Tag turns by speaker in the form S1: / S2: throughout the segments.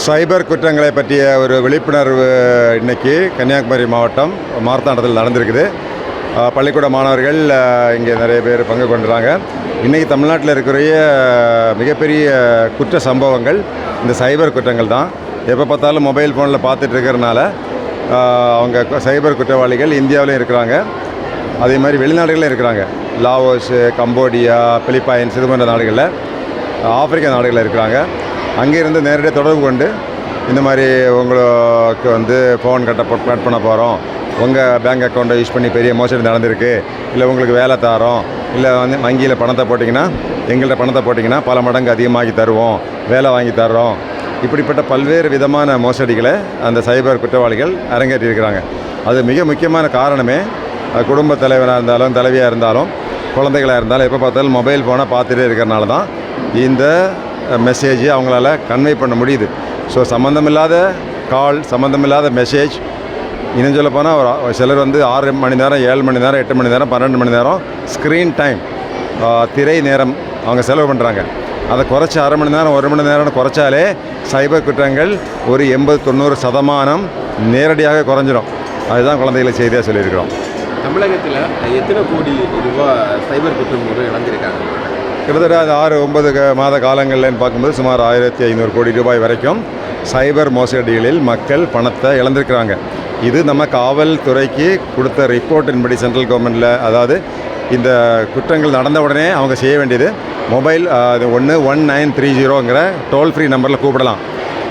S1: சைபர் குற்றங்களை பற்றிய ஒரு விழிப்புணர்வு இன்றைக்கி கன்னியாகுமரி மாவட்டம் மார்த்தாண்டத்தில் நடந்திருக்குது. பள்ளிக்கூட மாணவர்கள் இங்கே நிறைய பேர் பங்கு கொண்டுறாங்க. இன்றைக்கி தமிழ்நாட்டில் இருக்கிற மிகப்பெரிய குற்ற சம்பவங்கள் இந்த சைபர் குற்றங்கள் தான். எப்போ பார்த்தாலும் மொபைல் ஃபோனில் பார்த்துட்டு இருக்கிறனால அவங்க சைபர் குற்றவாளிகள் இந்தியாவிலையும் இருக்கிறாங்க, அதே மாதிரி வெளிநாடுகளில் இருக்கிறாங்க. லாவோஸ், கம்போடியா, பிலிப்பைன்ஸ் இது போன்ற நாடுகளில், ஆப்பிரிக்கா நாடுகளில் இருக்கிறாங்க. அங்கேருந்து நேரடியாக தொடர்பு கொண்டு இந்த மாதிரி உங்களுக்கு ஃபோன் கட் பண்ண போகிறோம், உங்கள் பேங்க் அக்கௌண்ட்டை யூஸ் பண்ணி பெரிய மோசடி நடந்திருக்கு, இல்லை உங்களுக்கு வேலை தரோம், இல்லை வங்கியில் பணத்தை போட்டிங்கன்னா எங்கள்கிட்ட பணத்தை போட்டிங்கன்னா பல மடங்கு அதிகமாகி தருவோம், வேலை வாங்கி தர்றோம், இப்படிப்பட்ட பல்வேறு விதமான மோசடிகளை அந்த சைபர் குற்றவாளிகள் அரங்கேற்றியிருக்கிறாங்க. அது மிக முக்கியமான காரணமே குடும்ப தலைவராக இருந்தாலும் தலைவியாக இருந்தாலும் குழந்தைகளாக இருந்தாலும் எப்போ பார்த்தாலும் மொபைல் ஃபோனை பார்த்துட்டே இருக்கிறனால தான் இந்த மெசேஜ் அவங்களால கன்வே பண்ண முடியுது. ஸோ சம்மந்தமில்லாத கால், சம்மந்தமில்லாத மெசேஜ், இன்னும் சொல்ல போனால் சிலர் 6 மணி நேரம், 7 மணி நேரம், 8 மணி நேரம், 12 மணி நேரம் ஸ்க்ரீன் டைம், திரை நேரம் அவங்க செலவு பண்ணுறாங்க. அதை குறைச்சி 1/2 மணி நேரம், 1 மணி நேரம் குறைச்சாலே சைபர் குற்றங்கள் ஒரு 80-90% நேரடியாக குறைஞ்சிடும். அதுதான் குழந்தைகளுக்கு செய்தியாக சொல்லியிருக்கிறோம்.
S2: தமிழகத்தில் எத்தனை கோடி ரூபாய் சைபர் குற்றம் இழந்திருக்காங்க?
S1: கிட்டத்தட்ட 6-9 மாத காலங்கள்னு பார்க்கும்போது சுமார் 1500 கோடி ரூபாய் வரைக்கும் சைபர் மோசடிகளில் மக்கள் பணத்தை இழந்திருக்கிறாங்க. இது நம்ம காவல்துறைக்கு கொடுத்த ரிப்போர்ட்டின்படி சென்ட்ரல் கவர்மெண்ட்டில், அதாவது இந்த குற்றங்கள் நடந்த உடனே அவங்க செய்ய வேண்டியது மொபைல் 1930ங்கிற டோல் ஃப்ரீ நம்பரில் கூப்பிடலாம்.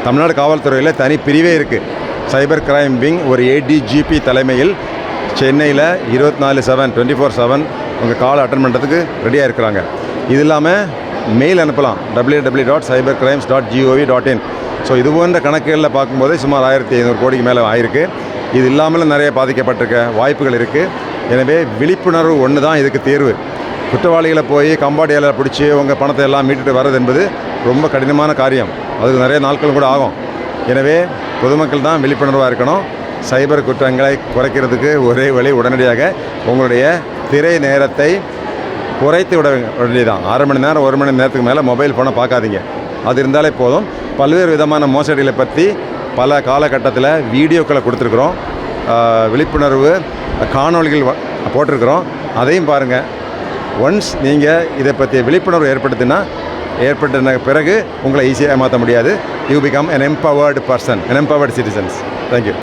S1: தமிழ்நாடு காவல்துறையில் தனி பிரிவே இருக்குது. சைபர் கிரைம் விங் ஒரு ADGP தலைமையில் சென்னையில் 24/7 உங்கள் கால் அட்டன் பண்ணுறதுக்கு ரெடியாக இருக்கிறாங்க. இது இல்லாமல் மெயில் அனுப்பலாம், www.cybercrimes.gov.in. ஸோ இது போன்ற கணக்குகளில் பார்க்கும்போது சுமார் 1500 கோடிக்கு மேலே ஆயிருக்கு. இது இல்லாமலும் நிறைய பாதிக்கப்பட்டிருக்க வாய்ப்புகள் இருக்குது. எனவே விழிப்புணர்வு ஒன்று தான் இதுக்கு தீர்வு. குற்றவாளிகளை போய் கம்பாடியாவில் பிடிச்சி உங்கள் பணத்தை எல்லாம் மீட்டுட்டு வர்றது என்பது ரொம்ப கடினமான காரியம். அதுக்கு நிறைய நாட்கள் கூட ஆகும். எனவே பொதுமக்கள் தான் விழிப்புணர்வாக இருக்கணும். சைபர் குற்றங்களை குறைக்கிறதுக்கு ஒரே வழி உடனடியாக உங்களுடைய திரை நேரத்தை குறைத்து விட வேண்டியதான். 1/2 மணி நேரம், 1 மணி நேரத்துக்கு மேலே மொபைல் ஃபோனை பார்க்காதீங்க. அது இருந்தாலே போதும். பல்வேறு விதமான மோசடிகளை பற்றி பல காலகட்டத்தில் வீடியோக்களை கொடுத்துருக்குறோம், விழிப்புணர்வு காணொளிகள் போட்டிருக்கிறோம். அதையும் பாருங்கள். ஒன்ஸ் நீங்கள் இதை பற்றி விழிப்புணர்வு ஏற்படுத்தின பிறகு உங்களை ஈஸியாக மாற்ற முடியாது. You become an empowered person, an empowered citizens. Thank you.